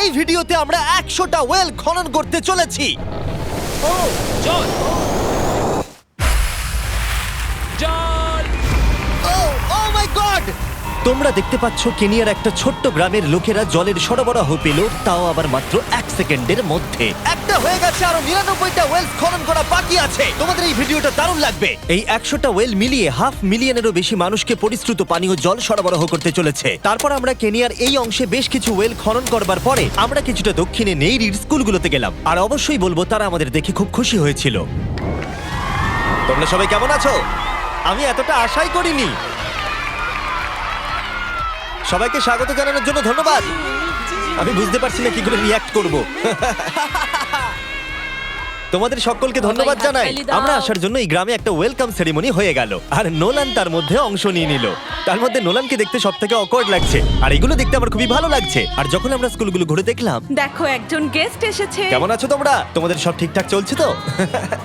এই ভিডিওতে আমরা 100টা ওয়েল খনন করতে চলেছি। ও জল জল ও ও মাই গড! তোমরা দেখতে পাচ্ছ কেনিয়ার একটা ছোট্ট গ্রামের লোকেরা জলের সরবরাহ পেল, তাও আবার মাত্র 1 সেকেন্ডের মধ্যে। একটা হয়ে গেছে, আরো 99টা ওয়েল খনন করা বাকি আছে। তোমাদের এই ভিডিওটা দারুণ লাগবে। এই 100টা ওয়েল মিলিয়ে 500,000-এরও বেশি মানুষকে পরিশ্রুত পানীয় জল সরবরাহ করতে চলেছে। তারপর আমরা কেনিয়ার এই অংশে বেশ কিছু ওয়েল খনন করবার পরে আমরা কিছুটা দক্ষিণে নেইরির স্কুলগুলোতে গেলাম, আর অবশ্যই বলবো তারা আমাদের দেখে খুব খুশি হয়েছিল। তোমরা সবাই কেমন আছো? আমি এতটা আশাই করিনি। সবাইকে স্বাগত জানানোর জন্য ধন্যবাদ। আমি বুঝতে পারছি না কি করে রিঅ্যাক্ট করব। তোমাদের সকলকে ধন্যবাদ জানাই। আমরা আসার জন্য এই গ্রামে একটা ওয়েলকাম সেরিমনি হয়ে গেল, আর নোলান তার মধ্যে অংশ নিয়ে নিল। তার মধ্যে নোলানকে দেখতে সবথেকে অকওয়ার্ড লাগছে, আর এগুলো দেখতে আমার খুবই ভালো লাগছে। আর যখন আমরা স্কুলগুলো ঘুরে দেখলাম, দেখো একজন গেস্ট এসেছে। কেমন আছো তোমরা? তোমাদের সব ঠিকঠাক চলছে তো?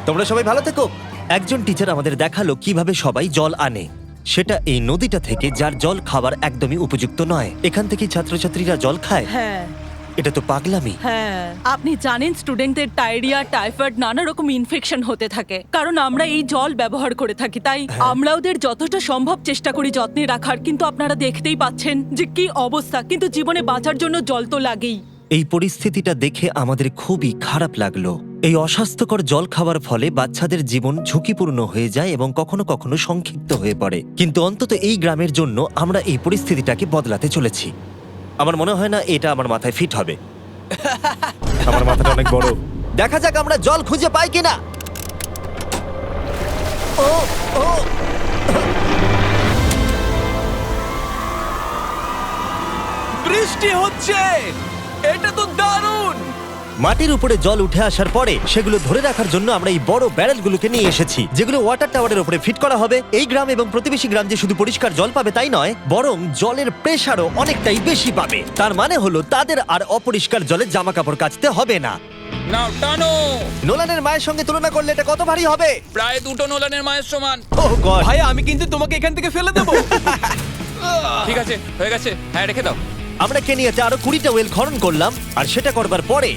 তোমরা সবাই ভালো থেকো। একজন টিচার আমাদের দেখালো কিভাবে সবাই জল আনে। সেটা এই নদীটা থেকে, যার জল খাবার একদমই উপযুক্ত নয়। এখান থেকেই ছাত্রছাত্রীরা জল খায়। হ্যাঁ এটা তো পাগলামি। হ্যাঁ, আপনি জানেন স্টুডেন্টদের ডায়রিয়া, টাইফয়েড, নানা রকম ইনফেকশন হতে থাকে, কারণ আমরা এই জল ব্যবহার করে থাকি। তাই আমরা ওদের যতটা সম্ভব চেষ্টা করি যত্নে রাখার, কিন্তু আপনারা দেখতেই পাচ্ছেন যে কি অবস্থা। কিন্তু জীবনে বাঁচার জন্য জল তো লাগেই। এই পরিস্থিতিটা দেখে আমাদের খুবই খারাপ লাগলো। এই অস্বাস্থ্যকর জল খাওয়ার ফলে বাচ্চাদের জীবন ঝুঁকিপূর্ণ হয়ে যায় এবং কখনো কখনো সংক্ষিপ্ত হয়ে পড়ে। কিন্তু অন্তত এই গ্রামের জন্য আমরা এই পরিস্থিতিটাকে বদলাতে চলেছি। আমার মনে হয় না এটা আমার মাথায় ফিট হবে। আমার মাথাটা অনেক বড়। দেখা যাক আমরা জল খুঁজে পাই কিনা। ও ও বৃষ্টি হচ্ছে, এটা তো দারুণ। মাটির উপরে জল উঠে আসার পরে সেগুলো ধরে রাখার জন্য আমরা এই বড় ব্যারেলগুলোকে নিয়ে এসেছি, যেগুলো ওয়াটার টাওয়ারের উপরে ফিট করা হবে। এই গ্রাম এবং প্রতিবেশী গ্রাম যে শুধু পরিষ্কার জল পাবে তাই নয়, বরং জলের প্রেসারও অনেকটাই বেশি পাবে। তার মানে হলো তাদের আর অপরিষ্কার জলে জামা কাপড় কাচতে হবে না। নাও টানো। নোলানের মায়ের সঙ্গে তুলনা করলে এটা কত ভারী হবে? প্রায় 2টো নোলানের মায়ের সমান। ওহ গড! ভাই আমি কিন্তু তোমাকে এখান থেকে ফেলে দেবো। ঠিক আছে, হয়ে গেছে। হ্যাঁ, রেখে দাও। আমরা কেনিয়াতে আরো 20টা ওয়েল খনন করলাম, আর সেটা করবার পরে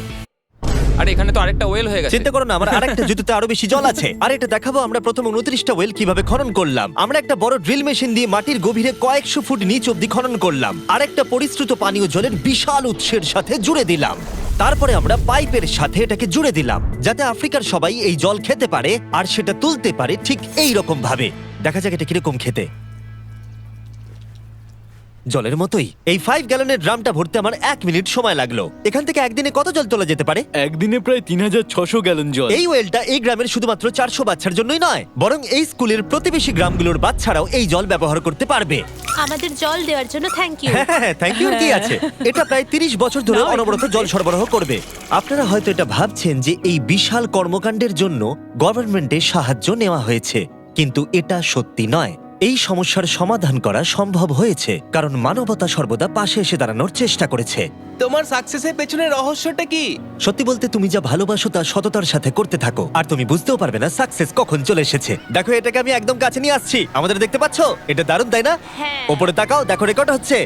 আরে এখানে তো আরেকটা ওয়েল হয়ে গেছে। চিন্তা করো না, আমার আরেকটা জুতোতে আরো বেশি জল আছে। আর এটা দেখাবো আমরা প্রথম 29টা ওয়েল কিভাবে খনন করলাম। আমরা একটা বড় ড্রিল মেশিন দিয়ে মাটির গভীরে কয়েকশো ফুট নিচ অব্দি খনন করলাম, আর একটা পরিশ্রুত পানীয় জলের বিশাল উৎসের সাথে জুড়ে দিলাম। তারপরে আমরা পাইপের সাথে এটাকে জুড়ে দিলাম, যাতে আফ্রিকার সবাই এই জল খেতে পারে আর সেটা তুলতে পারে ঠিক এই রকম ভাবে। দেখা যাক এটা কিরকম খেতে। জলের মতোই। এই 5 গ্যালনের ড্রামটা ভরতে আমার 1 মিনিট সময় লাগলো। এখান থেকে একদিনে কত জল তোলা যেতে পারে? একদিনে প্রায় 3600 গ্যালন জল। এই ওয়েলটা এই গ্রামের শুধুমাত্র 400 বাচ্চার জন্যই নয়, বরং এই স্কুলের প্রতিবেশী গ্রামগুলোর বাচ্চারাও এই জল ব্যবহার করতে পারবে। আমাদের জল দেওয়ার জন্য থ্যাংক ইউ। হ্যাঁ, থ্যাংক ইউ কি আছে। এটা প্রায় 30 বছর ধরে অনবরত জল সরবরাহ করবে। আপনারা হয়তো এটা ভাবছেন যে এই বিশাল কর্মকাণ্ডের জন্য গভর্নমেন্টের সাহায্য নেওয়া হয়েছে, কিন্তু এটা সত্যি নয়। এই সমস্যার সমাধান করা সম্ভব হয়েছে কারণ মানবতা সর্বদা পাশে এসে দাঁড়ানোর চেষ্টা করেছে। তোমার সাকসেসের পেছনে রহস্যটা কি? সত্যি বলতে, তুমি যা ভালোবাসো তা সততার সাথে করতে থাকো, আর তুমি বুঝতেও পারবে না সাকসেস কখন চলে এসেছে। দেখো, এটাকে আমি একদম কাছে নিয়ে আসছি। আমাদের দেখতে পাচ্ছো? এটা দারুণ, তাই না? হ্যাঁ। ওপরে তাকাও, দেখো রেকর্ড হচ্ছে।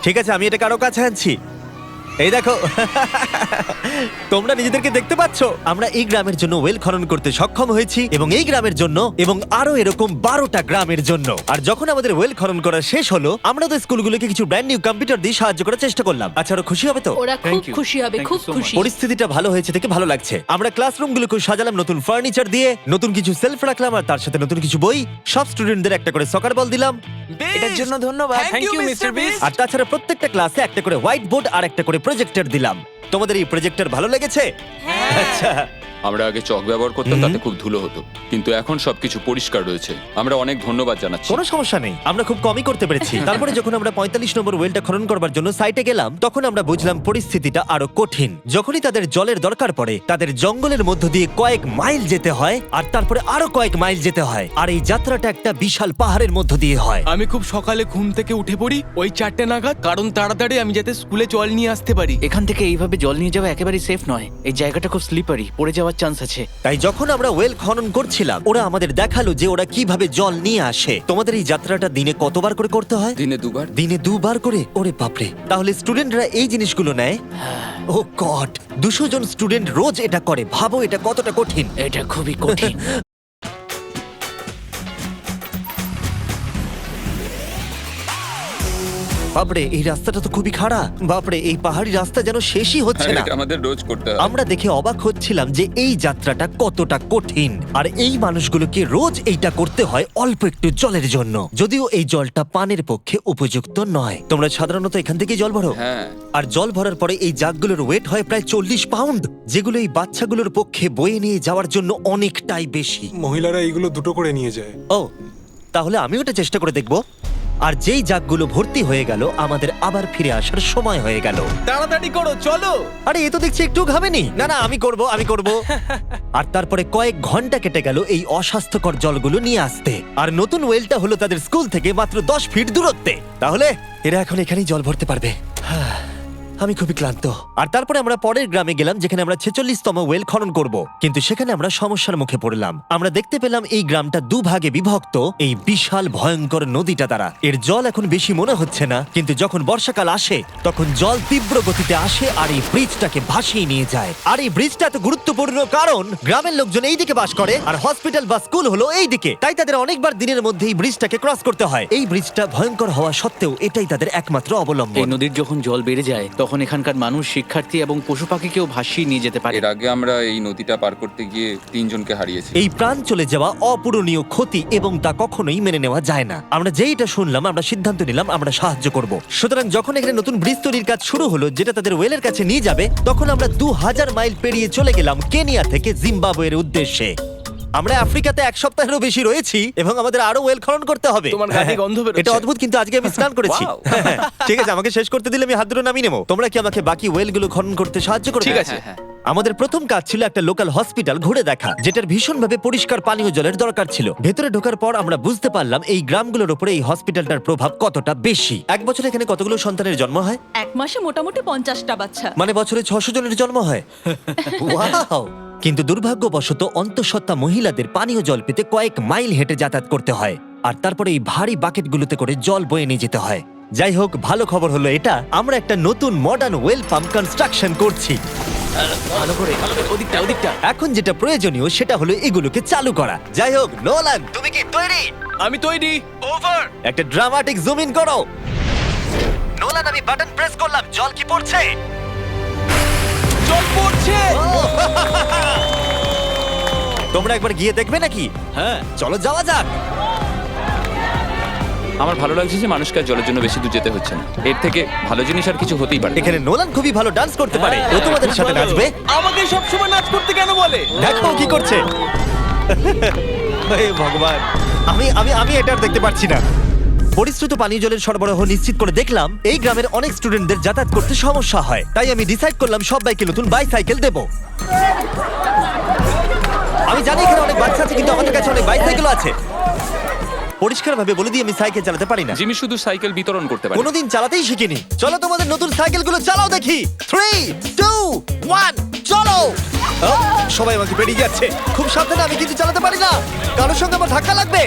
ঠিক আছে, আমি এটাকে আরো কাছে আনছি। এই দেখো। তোমরা নিজেদেরকে দেখতে পাচ্ছ? আমরা এই গ্রামের জন্য ওয়েল খনন করতে সক্ষম হয়েছি, এবং এই গ্রামের জন্য, এবং আরো এরকম 12টা গ্রামের জন্য। আর যখন আমাদের ওয়েল খনন করা শেষ হলো, আমরা তো স্কুলগুলোকে কিছু ব্র্যান্ড নিউ কম্পিউটার দিয়ে সাহায্য করার চেষ্টা করলাম। আচ্ছা, ওরা খুশি হবে তো? ওরা খুব Thank you. খুশি হবে, Thank খুব you so খুশি। পরিস্থিতিটা ভালো হয়েছে থেকে ভালো লাগছে। আমরা ক্লাসরুমগুলোকে সাজালাম নতুন ফার্নিচার দিয়ে, নতুন কিছু সেলফ রাখলাম, আর তার সাথে নতুন কিছু বই। সব স্টুডেন্টদের একটা করে সকার বল দিলাম। এটার জন্য ধন্যবাদ। Thank you, Mr. Beast. আর তাছাড়া প্রত্যেকটা ক্লাসে একটা করে হোয়াইট বোর্ড আর একটা করে প্রজেক্টর দিলাম। তোমাদের এই প্রজেক্টর ভালো লেগেছে? আচ্ছা। আমরা আগে চক ব্যবহার করতাম, তাতে খুব ধুলো হতো, কিন্তু এখন সবকিছু পরিষ্কার রয়েছে। আমরা অনেক ধন্যবাদ জানাচ্ছি। কোনো সমস্যা নেই, আমরা খুব কমই করতে পেরেছি। তারপরে যখন আমরা 45 নম্বর ওয়েলটা খনন করবার জন্য সাইটে গেলাম, তখন আমরা বুঝলাম পরিস্থিতিটা আরো কঠিন। যখনই তাদের জলের দরকার পড়ে, তাদের জঙ্গলের মধ্য দিয়ে কয়েক মাইল যেতে হয়, আর তারপরে আরো কয়েক মাইল যেতে হয়, আর এই যাত্রাটা একটা বিশাল পাহাড়ের মধ্য দিয়ে হয়। আমি খুব সকালে ঘুম থেকে উঠে পড়ি ওই 4টে নাগাদ, কারণ তাড়াতাড়ি আমি যাতে স্কুলে জল নিয়ে আসতে পারি। এখান থেকে এইভাবে জল নিয়ে যাওয়া একেবারেই সেফ নয়। এই জায়গাটা খুব স্লিপারি, পড়ে যাওয়ার যাওয়ার চান্স আছে। তাই যখন আমরা ওয়েল খনন করছিলাম ওরা আমাদের দেখালো যে ওরা কিভাবে জল নিয়ে আসে। তোমাদের এই যাত্রাটা দিনে কতবার করে করতে হয়? দিনে 2 বার। দিনে 2 বার করে? ওরে বাপরে, তাহলে স্টুডেন্টরা এই জিনিসগুলো নেয়? ও গড, 200 জন স্টুডেন্ট রোজ এটা করে। ভাবো এটা কতটা কঠিন। এটা খুবই কঠিন। বাপরে, এই রাস্তাটা তো খুবই খারাপ। বাপরে, এই পাহাড়ি রাস্তা যেন শেষই হচ্ছে হ্যাঁ, না। এটা আমাদের রোজ করতে হয়। আমরা দেখে অবাক হচ্ছিলাম যে এই যাত্রাটা কতটা কঠিন, আর এই মানুষগুলোকে রোজ এইটা করতে হয় অল্প একটু জলের জন্য। যদিও এই জলটা পানের পক্ষে উপযুক্ত নয়। তোমরা সাধারণত এখান থেকেই জল ভরো? হ্যাঁ। আর জল ভরার পরে এই জাগগুলোর ওয়েট হয় প্রায় 40 পাউন্ড, যেগুলো এই বাচ্চাগুলোর পক্ষে বয়ে নিয়ে যাওয়ার জন্য অনেকটাই বেশি। মহিলারা এইগুলো দুটো করে নিয়ে যায়। ও, তাহলে আমিও এটা চেষ্টা করে দেখব। আর যেই জাগগুলো ভর্তি হয়ে গেল, আমাদের আবার ফিরে আসার সময় হয়ে গেল। তাড়াতাড়ি করো, চলো। আরে এ তো দেখছি একটু ঘামেনি। না না, আমি করব। আর তারপরে কয়েক ঘন্টা কেটে গেল এই অস্বাস্থ্যকর জলগুলো নিয়ে আসতে। আর নতুন ওয়েলটা হলো তাদের স্কুল থেকে মাত্র 10 ফিট দূরত্বে। তাহলে এরা এখন এখানেই জল ভরতে পারবে। আমি খুবই ক্লান্ত। আর তারপরে আমরা পরের গ্রামে গেলাম, যেখানে আমরা 46তম ওয়েল খনন করব। কিন্তু সেখানে আমরা সমস্যার মুখে পড়লাম। আমরা দেখতে পেলাম এই গ্রামটা 2 ভাগে বিভক্ত এই বিশাল ভয়ঙ্কর নদীটা দ্বারা। এর জল এখন বেশি মনে হচ্ছে না, কিন্তু যখন বর্ষাকাল আসে তখন জল তীব্র গতিতে আসে আর এই ব্রিজটাকে ভাসিয়ে নিয়ে যায়। আর এই ব্রিজটা এত গুরুত্বপূর্ণ কারণ গ্রামের লোকজন এই দিকে বাস করে আর হসপিটাল বা স্কুল হলো এই দিকে। তাই তাদের অনেকবার দিনের মধ্যে এই ব্রিজটাকে ক্রস করতে হয়। এই ব্রিজটা ভয়ঙ্কর হওয়া সত্ত্বেও এটাই তাদের একমাত্র এই অবলম্বন। নদীর যখন জল বেড়ে যায় তখন এখানকার মানুষ, শিক্ষার্থী এবং পশু পাখিকেও ভাসিয়ে নিয়ে যেতে পারে। এর আগে আমরা এই নদীটা পার করতে গিয়ে 3 জনকে হারিয়েছি। এই প্রাণ চলে যাওয়া অপূরণীয় ক্ষতি এবং তা কখনোই মেনে নেওয়া যায় না। আমরা যেইটা শুনলাম আমরা সিদ্ধান্ত নিলাম আমরা সাহায্য করব। সুতরাং যখন এখানে নতুন ব্রিজ তৈরির কাজ শুরু হলো, যেটা তাদের ওয়েলের কাছে নিয়ে যাবে, তখন আমরা 2000 মাইল পেরিয়ে চলে গেলাম কেনিয়া থেকে জিম্বাবুয়ের উদ্দেশ্যে। আমরা আফ্রিকাতে 1 সপ্তাহেরও বেশি রয়েছি এবং আমাদের আরো ওয়েল খনন করতে হবে। তোমার গা দিয়ে গন্ধ বেরোচ্ছে। এটা অদ্ভুত, কিন্তু আজকে আমি স্নান করেছি। Wow! ঠিক আছে, আমাকে শেষ করতে দিলে আমি হাত দুটো নামিয়ে নেবো। তোমরা কি আমাকে বাকি ওয়েলগুলো খনন করতে সাহায্য করবে? ঠিক আছে। হ্যাঁ। আমাদের প্রথম কাজ ছিল একটা লোকাল হসপিটাল ঘুরে দেখা, যেটার ভীষণভাবে পরিষ্কার পানীয় জলের দরকার ছিল। ভেতরে ঢোকার পর আমরা বুঝতে পারলাম এই গ্রামগুলোর উপরে এই হসপিটালটার প্রভাব কতটা বেশি। এক বছরে এখানে কতগুলো সন্তানের জন্ম হয়? এক মাসে মোটামুটি 50টা বাচ্চা। মানে বছরে 600 জনের জন্ম হয়। ওয়াও! কিন্তু দুর্ভাগ্যবশত অন্তঃসত্ত্বা মহিলাদের পানীয় জল পেতে কয়েক মাইল হেঁটে যাতায়াত করতে হয়, আর তারপরে এই ভারী বাকেটগুলোতে করে জল বয়ে নিয়ে যেতে হয়। যাই হোক, ভালো খবর হলো এটা, আমরা একটা নতুন মডার্ন ওয়েল পাম্প কনস্ট্রাকশন করছি। ভালো করে, ওদিকটা ওদিকটা। এখন যেটা প্রয়োজনীয় সেটা হলো এগুলোকে চালু করা। যাই হোক, নোলান, তুমি কি তৈরি? আমি তৈরি। ওভার। একটা ড্রামাটিক জুম ইন করো। নোলান, আমি বাটন প্রেস করলাম, জল কি পড়ছে? জল পড়ছে। তোমরা একবার গিয়ে দেখবে নাকি? হ্যাঁ, চলো যাওয়া যাক। আমার ভালো লাগছে যে মানুষকে আর জলের জন্য বেশি দূর যেতে হচ্ছে না। এর থেকে ভালো জিনিস আর কিছু হতেই পারে না। এখানে নোলান খুবই ভালো ডান্স করতে পারে। ও তোমাদের সাথে নাচবে। আমাকে সব সময় নাচ করতে কেন বলে? দেখো কি করছে। হে ভগবান, আমি আমি আমি এটা আর দেখতে পাচ্ছি না। পরিশ্রুত পানীয় জলের সরবরাহ নিশ্চিত করে দেখলাম এই গ্রামের অনেক স্টুডেন্টদের যাতায়াত করতে সমস্যা হয়। তাই আমি ডিসাইড করলাম সবাইকে নতুন বাইসাইকেল দেব। আমি জানি এখানে অনেক বাচ্চা আছে, কিন্তু আমাদের কাছে অনেক বাইসাইকেল আছে। পরিষ্কারভাবে বলে দিই আমি সাইকেল চালাতে পারি না। জিমি শুধু সাইকেল বিতরণ করতে পারে। কোনোদিন চালাতেই শিখিনি। চলো তোমাদের নতুন সাইকেলগুলো চালাও দেখি। 3, 2, 1, চলো। ও, সবাই আমাকে বেরিয়ে যাচ্ছে। খুব সাবধানে, আমি কিন্তু চালাতে পারি না। কারোর সঙ্গে আমার ধাক্কা লাগবে।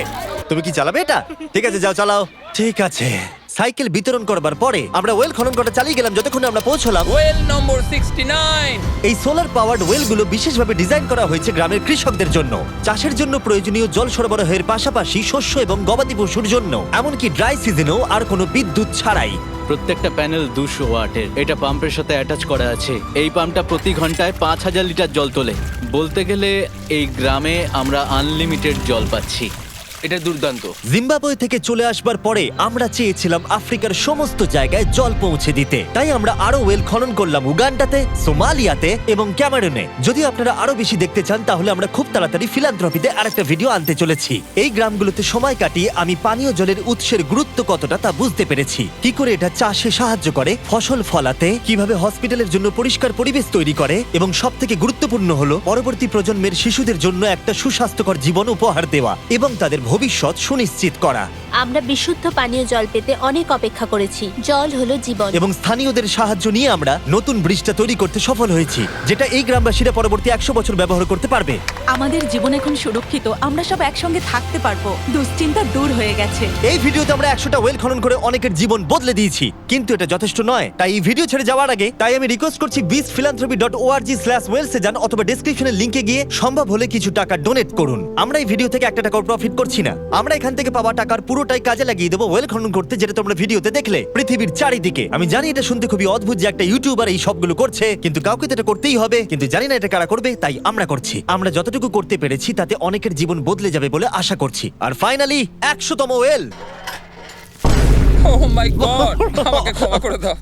তুমি কি চালাবে এটা? ঠিক আছে, যাও চালাও। ঠিক আছে। সাইকেল বিতরণ করবার পরে আমরা ওয়েল খনন করা চালিয়ে গেলাম যতক্ষণ আমরা পৌঁছলাম। ওয়েল নম্বর 69। এই সোলার পাওয়ার্ড ওয়েলগুলো বিশেষভাবে ডিজাইন করা হয়েছে গ্রামের কৃষকদের জন্য। চাষের জন্য প্রয়োজনীয় জল সরবরাহের পাশাপাশি শস্য এবং গবাদি পশুর জন্য, এমনকি ড্রাই সিজনেও আর কোনো বিদ্যুৎ ছাড়াই। প্রত্যেকটা প্যানেল 200 ওয়াটের। এটা পাম্পের সাথে অ্যাটাচ করা আছে। এই পাম্পটা প্রতি ঘন্টায় 5000 লিটার জল তোলে। বলতে গেলে এই গ্রামে আমরা আনলিমিটেড জল পাচ্ছি। এটা দুর্দান্ত। জিম্বাবুয়ে থেকে চলে আসবার পরে আমরা চেয়েছিলাম আফ্রিকার সমস্ত জায়গায় জল পৌঁছে দিতে। তাই আমরা আরো ওয়েল খনন করলাম উগান্ডাতে, সোমালিয়াতে এবং ক্যামেরুনে। যদি আপনারা আরো বেশি দেখতে চান তাহলে আমরা খুব তাড়াতাড়ি ফিলান্থ্রপিতে আরেকটা ভিডিও আনতে চলেছি। এই গ্রামগুলোতে সময় কাটিয়ে আমি পানীয় জলের উৎসের গুরুত্ব কতটা তা বুঝতে পেরেছি। কি করে এটা চাষে সাহায্য করে, ফসল ফলাতে, কিভাবে হসপিটালের জন্য পরিষ্কার পরিবেশ তৈরি করে, এবং সবথেকে গুরুত্বপূর্ণ হলো পরবর্তী প্রজন্মের শিশুদের জন্য একটা সুস্বাস্থ্যকর জীবন উপহার দেওয়া এবং তাদের ভবিষ্যৎ সুনিশ্চিত করা। আমরা বিশুদ্ধ পানীয় জল পেতে অনেক অপেক্ষা করেছি। জল হলো জীবন। এবং স্থানীয়দের সাহায্য নিয়ে আমরা নতুন ব্রিজটা তৈরি করতে সফল হয়েছি, যেটা এই গ্রামবাসীরা পরবর্তী 100 বছর ব্যবহার করতে পারবে। আমাদের জীবন এখন সুরক্ষিত, আমরা সব একসঙ্গে থাকতে পারবো, দুশ্চিন্তা দূর হয়ে গেছে। এই ভিডিওতে আমরা 100টা ওয়েল খনন করে অনেকের জীবন বদলে দিয়েছি, কিন্তু এটা যথেষ্ট নয়। তাই এই ভিডিও ছেড়ে যাওয়ার আগে আমি রিকোয়েস্ট করছি beastphilanthropy.org/wales এ যান অথবা ডেসক্রিপশনের লিংকে গিয়ে সম্ভব হলে কিছু টাকা ডোনেট করুন। আমরা এই ভিডিও থেকে 1 টাকাও প্রফিট করছি না। আমরা এখান থেকে পাওয়া টাকার পুরোটাই কাজে লাগিয়ে দেবো ওয়েল খনন করতে, যেটা তোমরা ভিডিওতে দেখলে পৃথিবীর চারিদিকে। আমি জানি এটা শুনতে খুবই অদ্ভুত যে একটা ইউটিউবার এই সবগুলো করছে, কিন্তু কাউকে তো এটা করতেই হবে। কিন্তু জানি না এটা কারা করবে, তাই আমরা করছি। আমরা যতটুকু করতে পেরেছি তাতে অনেকের জীবন বদলে যাবে বলে আশা করছি। আর ফাইনালি 100তম ওয়েল। ও মাই গড, আমাকে ক্ষমা করে দাও।